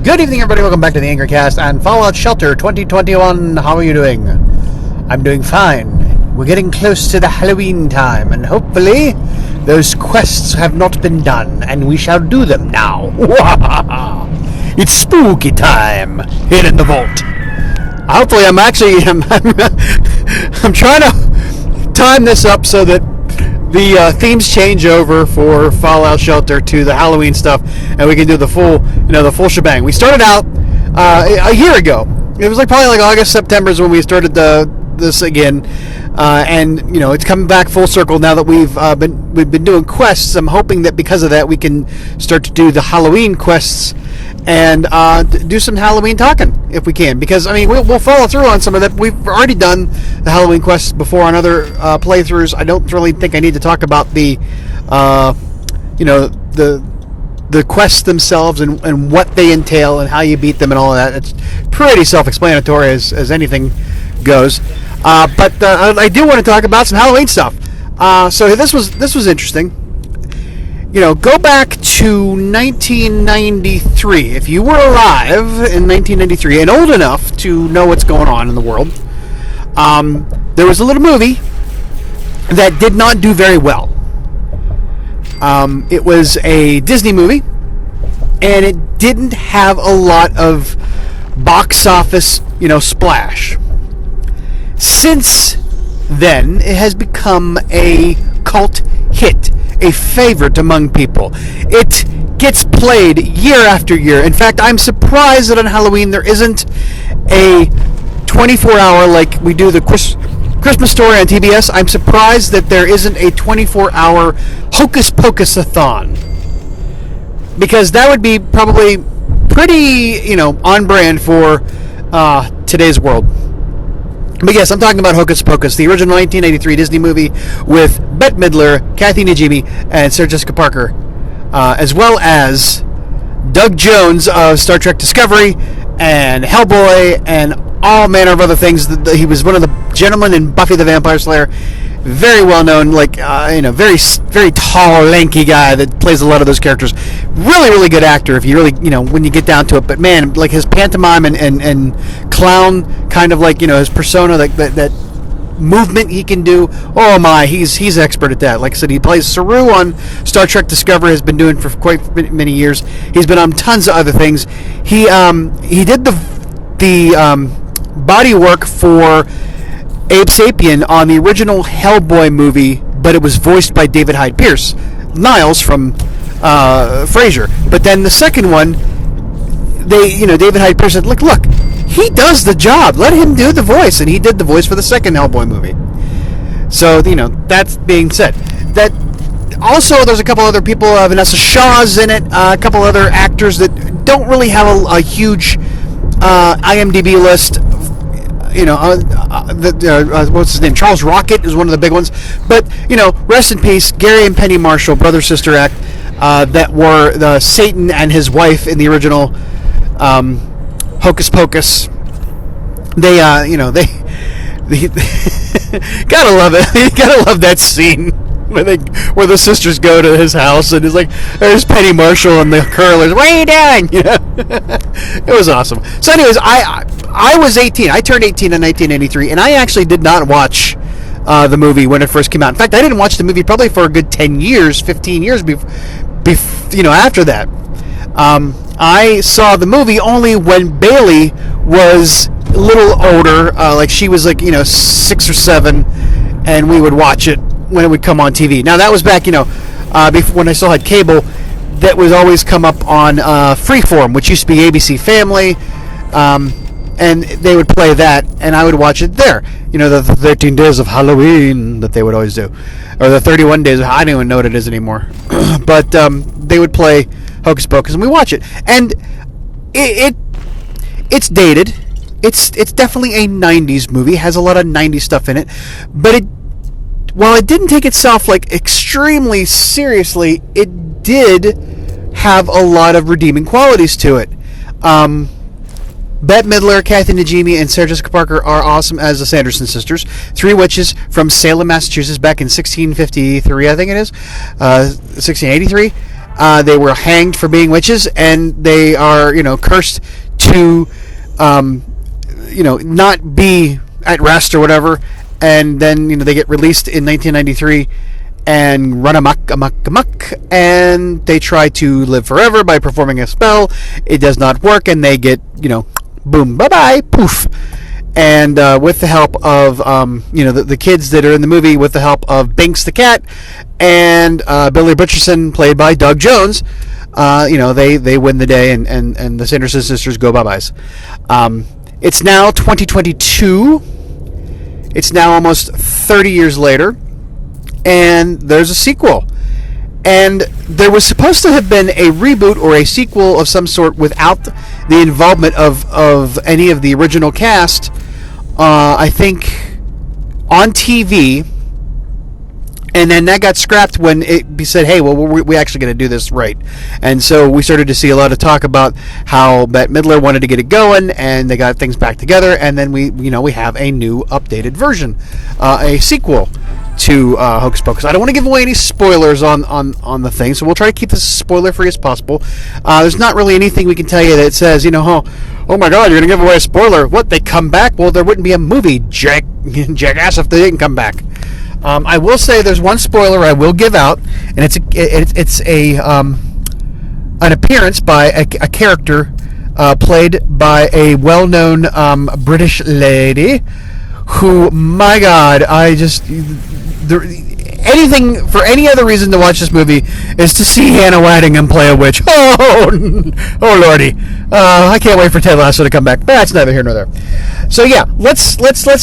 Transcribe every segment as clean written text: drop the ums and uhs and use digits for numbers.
Good evening, everybody. Welcome back to the Anchorcast and Fallout Shelter 2021. How are you doing? I'm doing fine. We're getting close to the Halloween time, and hopefully those quests have not been done, and we shall do them now. It's spooky time here in the vault. Hopefully, I'm trying to time this up so that the themes change over for Fallout Shelter to the Halloween stuff, and we can do the full shebang. We started out a year ago. It was probably like August, September is when we started this again, and it's coming back full circle now that we've been doing quests. I'm hoping that because of that we can start to do the Halloween quests and do some Halloween talking if we can, because we'll follow through on some of that. We've already done the Halloween quests before on other playthroughs. I don't really think I need to talk about the quests themselves and what they entail and how you beat them and all of that. It's pretty self-explanatory as anything goes. But I do want to talk about some Halloween stuff. So this was interesting. Go back to 1993. If you were alive in 1993 and old enough to know what's going on in the world, there was a little movie that did not do very well. It was a Disney movie, and it didn't have a lot of box office, splash. Since then, it has become a cult hit, a favorite among people. It gets played year after year. In fact, I'm surprised that on Halloween there isn't a 24-hour like we do the Christmas Story on TBS. I'm surprised that there isn't a 24-hour Hocus Pocus-a-thon, because that would be probably pretty, on brand for today's world. But yes, I'm talking about Hocus Pocus, the original 1983 Disney movie with Bette Midler, Kathy Najimy, and Sarah Jessica Parker, as well as Doug Jones of Star Trek Discovery and Hellboy and all manner of other things. He was one of the gentlemen in Buffy the Vampire Slayer. Very well known, very, very tall, lanky guy that plays a lot of those characters. Really, really good actor if you really, when you get down to it. But man, like his pantomime and clown kind of his persona, that movement he can do. Oh my, he's expert at that. Like I said, he plays Saru on Star Trek Discovery. Has been doing for quite many years. He's been on tons of other things. He did the body work for Abe Sapien on the original Hellboy movie, but it was voiced by David Hyde Pierce, Niles from Frasier. But then the second one, David Hyde Pierce said, look, he does the job. Let him do the voice, and he did the voice for the second Hellboy movie. So that's being said. That also, there's a couple other people. Vanessa Shaw's in it. A couple other actors that don't really have a huge IMDb list. What's his name? Charles Rocket is one of the big ones. But, rest in peace, Gary and Penny Marshall, brother-sister act, that were the Satan and his wife in the original Hocus Pocus. They gotta love it. You gotta love that scene where the sisters go to his house and it's like, there's Penny Marshall and the curlers. What are you doing? It was awesome. So anyways, I was 18. I turned 18 in 1983, and I actually did not watch the movie when it first came out. In fact, I didn't watch the movie probably for a good 10 years, 15 years after that. I saw the movie only when Bailey was a little older, she was 6 or 7, and we would watch it when it would come on TV. Now, that was back, before, when I still had cable, that would always come up on Freeform, which used to be ABC Family, and they would play that, and I would watch it there. The 13 days of Halloween that they would always do, or the 31 days. I don't even know what it is anymore. But they would play Hocus Pocus, and we watch it, and it's dated. It's definitely a 90s movie. It has a lot of 90s stuff in it, but while it didn't take itself extremely seriously, it did have a lot of redeeming qualities to it. Bette Midler, Kathy Najimy, and Sarah Jessica Parker are awesome as the Sanderson sisters. 3 witches from Salem, Massachusetts, back in 1653, I think it is, 1683. They were hanged for being witches, and they are, cursed to, not be at rest or whatever. And then, they get released in 1993 and run amok, and they try to live forever by performing a spell. It does not work, and they get, boom, bye-bye, poof. And with the help of, the kids that are in the movie, with the help of Binks the cat and Billy Butcherson, played by Doug Jones, they win the day, and the Sanderson sisters go bye-byes. It's now 2022. It's now almost 30 years later, and there's a sequel. And there was supposed to have been a reboot or a sequel of some sort without the involvement of any of the original cast, I think, on TV. And then that got scrapped when it said, hey, well, we're actually going to do this right. And so we started to see a lot of talk about how Bette Midler wanted to get it going, and they got things back together, and then we have a new updated version, a sequel to Hocus Pocus. I don't want to give away any spoilers on the thing, so we'll try to keep this as spoiler-free as possible. There's not really anything we can tell you that says, oh my God, you're going to give away a spoiler. What, they come back? Well, there wouldn't be a movie, jackass, if they didn't come back. I will say there's one spoiler I will give out, and it's an appearance by a character played by a well-known British lady who, my God, anything for any other reason to watch this movie is to see Hannah Waddingham play a witch. Oh lordy, I can't wait for Ted Lasso to come back. That's neither here nor there. So yeah, let's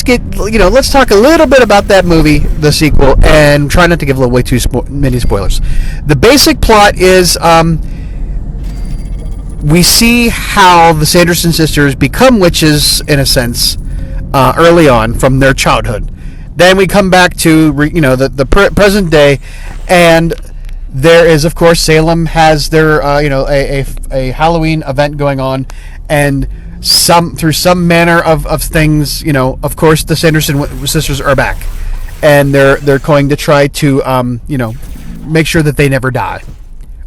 get let's talk a little bit about that movie, the sequel, and try not to give away too many spoilers. The basic plot is we see how the Sanderson sisters become witches in a sense early on from their childhood. Then we come back to the present day, and there is, of course, Salem has their a Halloween event going on, and through some manner of things, of course, the Sanderson sisters are back, and they're going to try to make sure that they never die,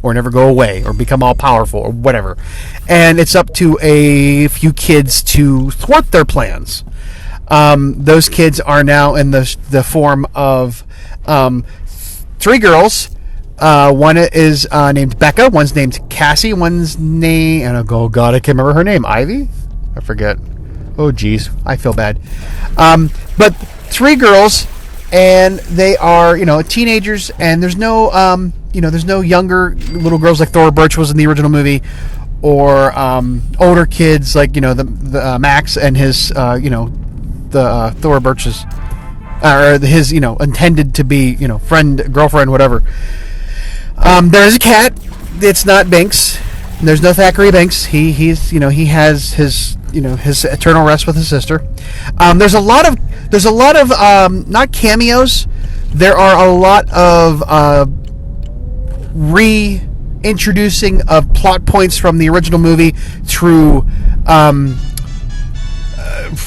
or never go away, or become all powerful, or whatever. And it's up to a few kids to thwart their plans. Those kids are now in the form of three girls. One is named Becca. One's named Cassie. One's name, oh God, I can't remember her name. Ivy? I forget. Oh geez, I feel bad. But three girls, and they are teenagers, and there's no there's no younger little girls like Thora Birch was in the original movie, or older kids like the Max and his the Thora Birch's or his intended to be friend, girlfriend, whatever. There is a cat. It's not Binks. There's no Thackeray Binks. He has his his eternal rest with his sister. There's a lot of not cameos. There are a lot of reintroducing of plot points from the original movie through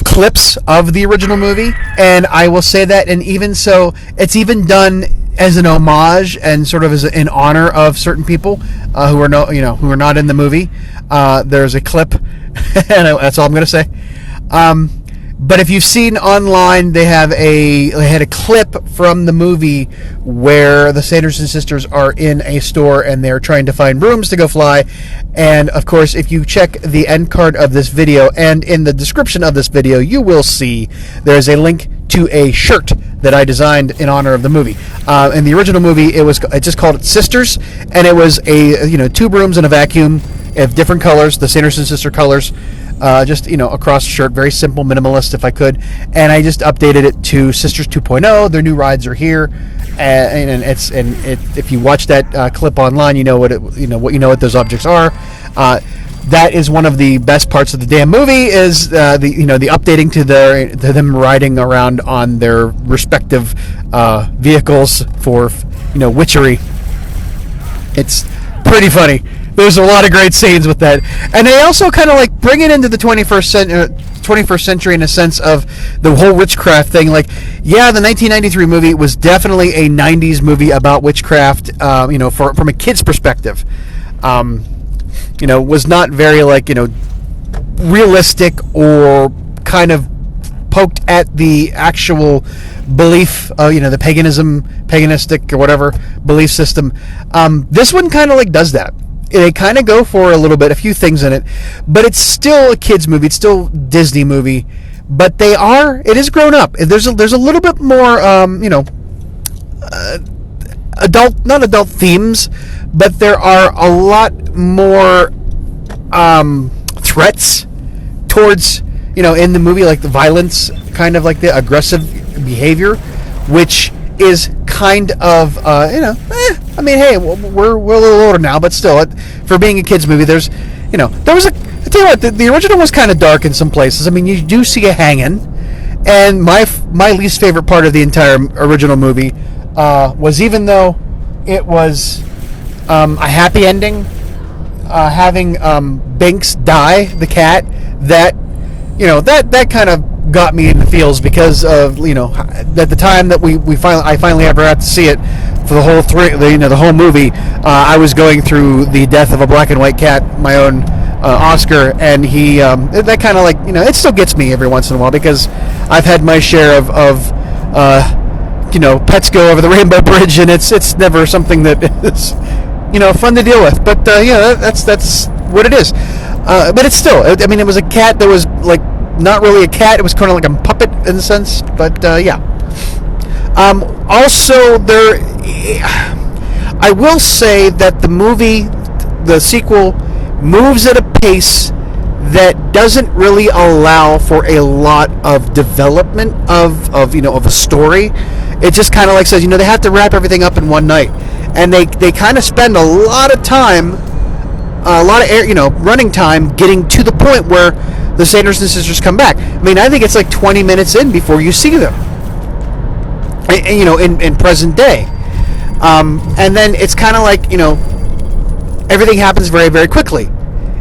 clips of the original movie, and I will say that, and even so, it's even done as an homage and sort of as in honor of certain people who are who are not in the movie. There's a clip, and that's all I'm going to say. But if you've seen online, they had a clip from the movie where the Sanderson sisters are in a store and they're trying to find brooms to go fly. And of course, if you check the end card of this video and in the description of this video, you will see there's a link to a shirt that I designed in honor of the movie. In the original movie, I just called it Sisters, and it was a two brooms and a vacuum of different colors, the Sanderson sister colors. Just across the shirt, very simple, minimalist if I could, and I just updated it to Sisters 2.0. Their new rides are here, and if you watch that clip online, you know what those objects are. That is one of the best parts of the damn movie is the updating to them riding around on their respective vehicles for witchery. It's pretty funny. There's a lot of great scenes with that, and they also kind of like bring it into the 21st 21st century in a sense of the whole witchcraft thing. Like, yeah, the 1993 movie was definitely a 90s movie about witchcraft, from a kid's perspective. Was not very, realistic or kind of poked at the actual belief, the paganistic or whatever belief system. This one kind of does that. They kind of go for a few things in it, but it's still a kids movie. It's still a Disney movie, but it is grown up. There's a little bit more, not adult themes, but there are a lot more threats towards, in the movie, like the violence, kind of like the aggressive behavior, which is kind of, hey, we're a little older now, but still, for being a kids movie, there's, there was I tell you what, the original was kind of dark in some places. I mean, you do see a hanging, and my least favorite part of the entire original movie was, even though it was a happy ending, having Binks die, the cat, that kind of got me in the feels, because of at the time that I finally ever got to see it for the whole the whole movie. I was going through the death of a black and white cat, my own Oscar, and he that kind of it still gets me every once in a while, because I've had my share of pets go over the rainbow bridge, and it's never something that is fun to deal with. But that's what it is. But it's still, it was a cat that was not really a cat. It was kind of like a puppet in a sense. But yeah. Also, I will say that the sequel, moves at a pace that doesn't really allow for a lot of development of a story. It just kind of says, they have to wrap everything up in one night, and they kind of spend a lot of time, running time, getting to the point where the Sanderson sisters come back. I think it's 20 minutes in before you see them, in present day, and then it's kind of everything happens very, very quickly,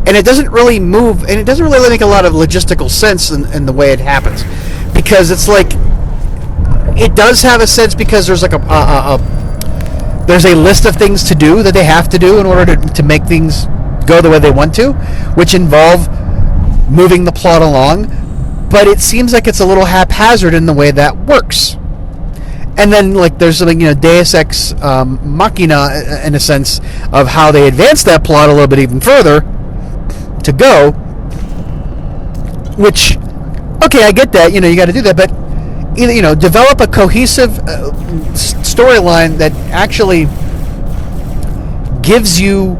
and it doesn't really move, and it doesn't really make a lot of logistical sense in the way it happens, because it's it does have a sense, because there's there's a list of things to do that they have to do in order to make things go the way they want to, which involve moving the plot along, but it seems like it's a little haphazard in the way that works. And then there's Deus Ex Machina, in a sense, of how they advance that plot a little bit even further to go, which, okay, I get that, you got to do that, but either, develop a cohesive storyline that actually gives you,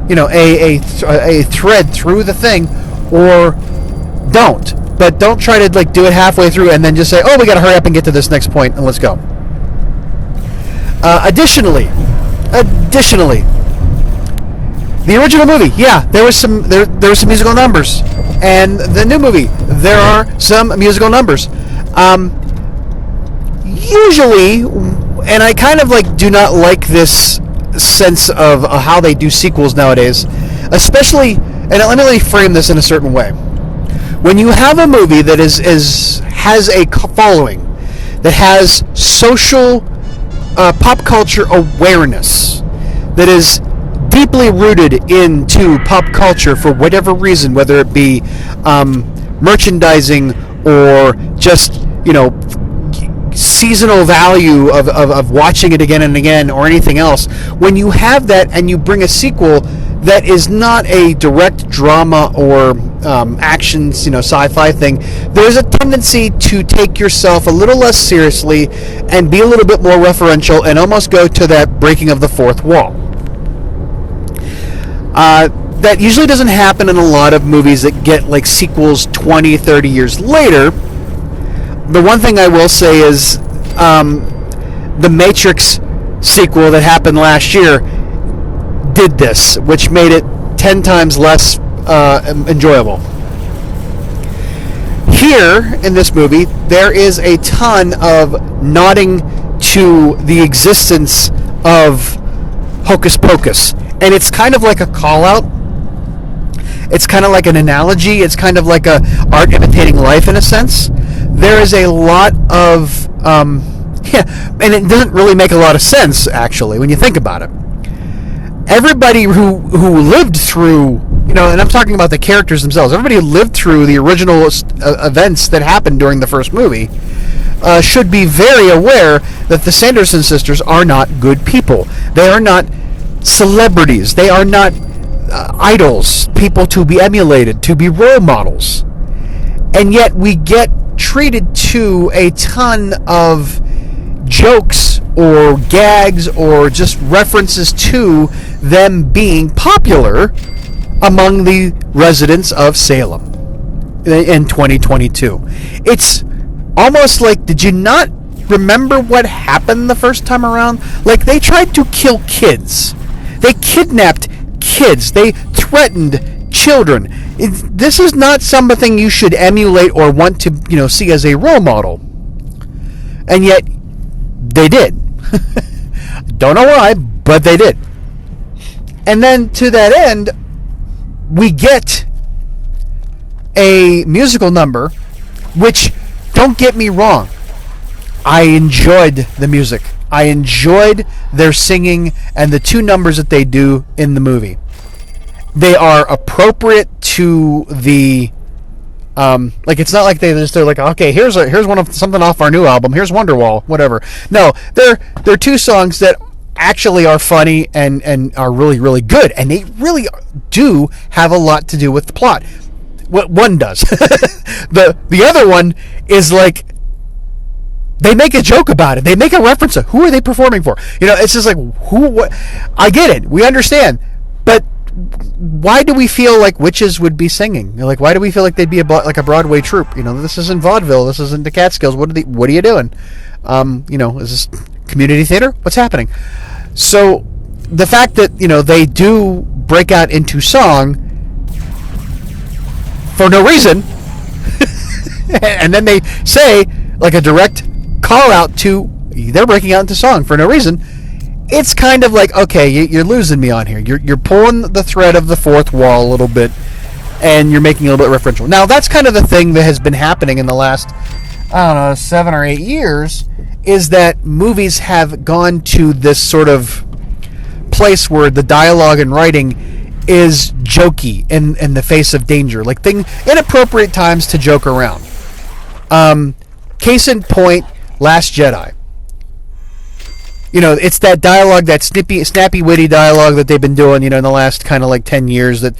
a thread through the thing, or don't. But don't try to do it halfway through and then just say, oh, we got to hurry up and get to this next point and let's go. Additionally, the original movie, yeah, there were some musical numbers, and the new movie, there are some musical numbers. Usually, and I kind of do not like this sense of how they do sequels nowadays, especially, and let me frame this in a certain way. When you have a movie that has a following, that has social pop culture awareness, that is deeply rooted into pop culture for whatever reason, whether it be merchandising or just seasonal value of watching it again and again, or anything else. When you have that and you bring a sequel that is not a direct drama or action, sci-fi thing, there's a tendency to take yourself a little less seriously and be a little bit more referential and almost go to that breaking of the fourth wall. That usually doesn't happen in a lot of movies that get sequels 20, 30 years later. The one thing I will say is the Matrix sequel that happened last year did this, which made it 10 times less enjoyable. Here, in this movie, there is a ton of nodding to the existence of Hocus Pocus, and it's kind of like a call-out. It's kind of like an analogy. It's kind of like a art imitating life in a sense. There is a lot of and it doesn't really make a lot of sense actually when you think about it. Everybody who lived through, and I'm talking about the characters themselves. Everybody who lived through the original events that happened during the first movie should be very aware that the Sanderson sisters are not good people. They are not celebrities. They are not idols, people to be emulated, to be role models. And yet we get treated to a ton of jokes or gags or just references to them being popular among the residents of Salem in 2022. It's almost like, did you not remember what happened the first time around? Like, they tried to kill kids. They kidnapped kids. They threatened children. This is not something you should emulate or want to, see as a role model. And yet, they did. Don't know why, but they did. And then to that end, we get a musical number, which, don't get me wrong, I enjoyed the music. I enjoyed their singing and the two numbers that they do in the movie. They are appropriate to the it's not like they're like, okay, here's one of something off our new album. Here's Wonderwall, whatever. No, they're two songs that actually are funny and are really, really good, and they really do have a lot to do with the plot. What one does. The other one is like, they make a joke about it. They make a reference to who are they performing for. It's just like, what? I get it. We understand. But why do we feel like witches would be singing? Like, why do we feel like they'd be like a Broadway troupe? This isn't vaudeville. This isn't the Catskills. What are you doing? Is this community theater? What's happening? So the fact that, they do break out into song for no reason, and then they say, like, a direct call out to, they're breaking out into song for no reason. It's kind of like, okay, you're losing me on here. You're pulling the thread of the fourth wall a little bit, and you're making it a little bit referential. Now, that's kind of the thing that has been happening in the last, 7 or 8 years, is that movies have gone to this sort of place where the dialogue and writing is jokey in the face of danger, like inappropriate times to joke around. Case in point, Last Jedi. It's that dialogue, that snappy, witty dialogue that they've been doing, in the last kind of like 10 years that,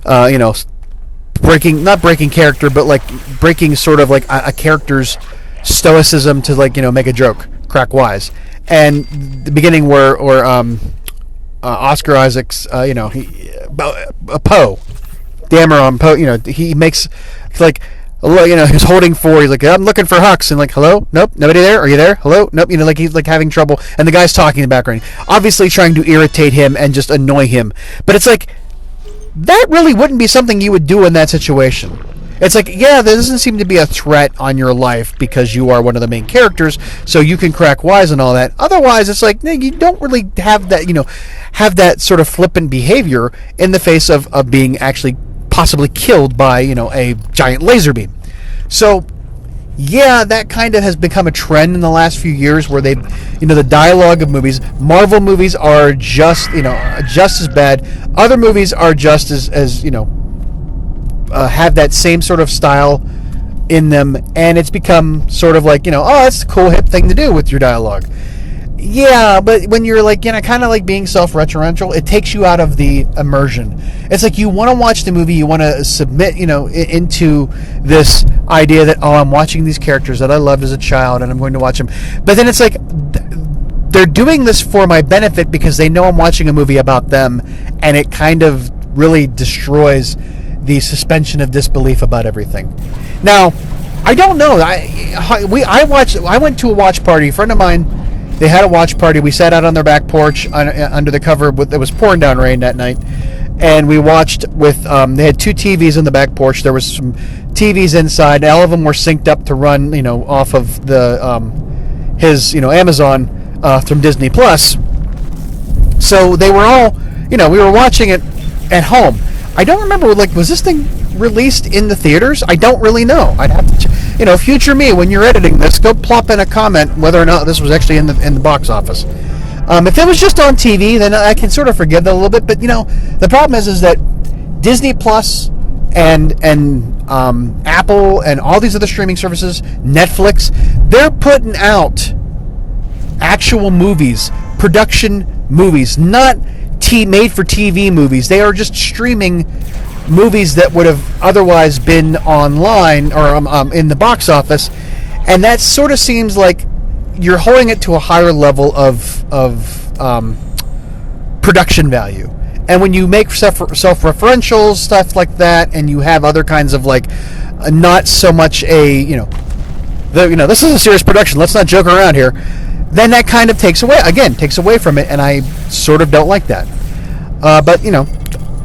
not breaking character, but like breaking sort of like a character's stoicism to, like, make a joke, crack wise. And the beginning where Oscar Isaac's, Poe, Dameron Poe, he makes, like, he's holding for, he's like, I'm looking for Hux, and like, hello? Nope, nobody there? Are you there? Hello? Nope, like he's like having trouble, and the guy's talking in the background, obviously trying to irritate him and just annoy him. But it's like, that really wouldn't be something you would do in that situation. It's like, yeah, there doesn't seem to be a threat on your life because you are one of the main characters, so you can crack wise and all that. Otherwise, it's like, you don't really have that, have that sort of flippant behavior in the face of being actually possibly killed by, a giant laser beam. So, yeah, that kind of has become a trend in the last few years where they've, the dialogue of movies. Marvel movies are just as bad. Other movies are just as have that same sort of style in them, and it's become sort of like, that's a cool hip thing to do with your dialogue. Yeah, but when you're like, kind of like being self-referential, it takes you out of the immersion. It's like you want to watch the movie, you want to submit, into this idea that, I'm watching these characters that I loved as a child and I'm going to watch them. But then it's like, they're doing this for my benefit because they know I'm watching a movie about them, and it kind of really destroys the suspension of disbelief about everything. Now, I don't know. I went to a watch party. A friend of mine, they had a watch party. We sat out on their back porch under the cover. It was pouring down rain that night, and we watched with. They had two TVs in the back porch. There was some TVs inside. All of them were synced up to run, off of the his, Amazon from Disney Plus. So they were all, we were watching it at home. I don't remember, like, was this thing released in the theaters? I don't really know. I'd have to, future me, when you're editing this, go plop in a comment whether or not this was actually in the box office. If it was just on TV, then I can sort of forgive that a little bit. But the problem is that Disney Plus and Apple and all these other streaming services, Netflix, they're putting out actual movies, production movies, not made-for-TV movies. They are just streaming movies that would have otherwise been online or in the box office, and that sort of seems like you're holding it to a higher level of production value. And when you make self-referential stuff like that, and you have other kinds of like, not so much this is a serious production, let's not joke around here, then that kind of takes away from it, and I sort of don't like that. But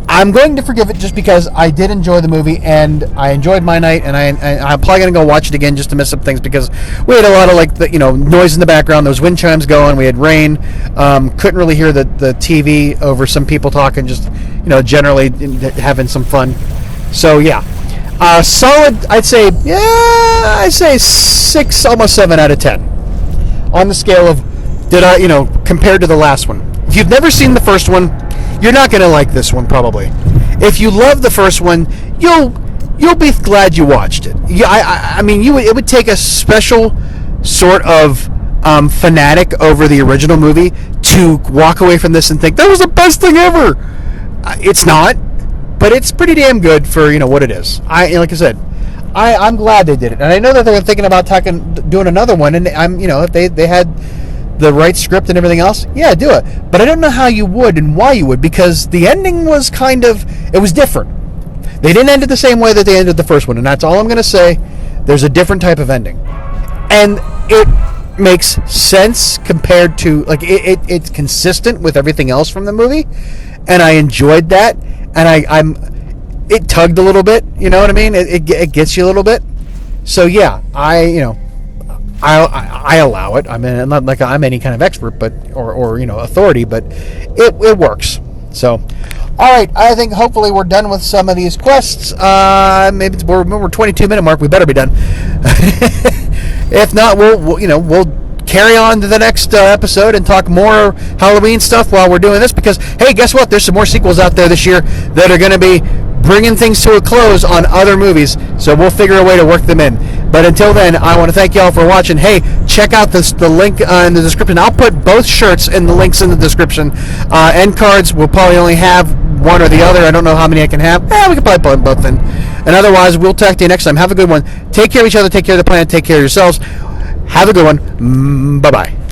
I'm going to forgive it just because I did enjoy the movie, and I enjoyed my night, and I'm probably going to go watch it again just to miss some things, because we had a lot of noise in the background. There was wind chimes going. We had rain. Couldn't really hear the TV over some people talking, just generally having some fun. So yeah, solid. I'd say 6, almost 7 out of 10 on the scale of compared to the last one. If you've never seen the first one, you're not going to like this one, probably. If you love the first one, you'll be glad you watched it. It would take a special sort of fanatic over the original movie to walk away from this and think that was the best thing ever. It's not, but it's pretty damn good for what it is. Like I said, I'm glad they did it, and I know that they're thinking about doing another one. And if they had the right script and everything else, yeah, do it. But I don't know how you would and why you would, because the ending was it was different. They didn't end it the same way that they ended the first one, and that's all I'm going to say. There's a different type of ending, and it makes sense compared to it's consistent with everything else from the movie, and I enjoyed that, and it tugged a little bit. You know what I mean? It gets you a little bit. So yeah, I allow it. I mean, I'm not like I'm any kind of expert, but or authority, but it works. So, all right, I think hopefully we're done with some of these quests. Maybe we're 22-minute mark. We better be done. If not, we'll carry on to the next episode and talk more Halloween stuff while we're doing this. Because hey, guess what? There's some more sequels out there this year that are going to be bringing things to a close on other movies, so we'll figure a way to work them in. But until then, I want to thank y'all for watching. Hey, check out the link in the description. I'll put both shirts in the links in the description. End cards, we'll probably only have one or the other. I don't know how many I can have. We can probably put both in. And otherwise, we'll talk to you next time. Have a good one. Take care of each other. Take care of the planet. Take care of yourselves. Have a good one. Bye-bye.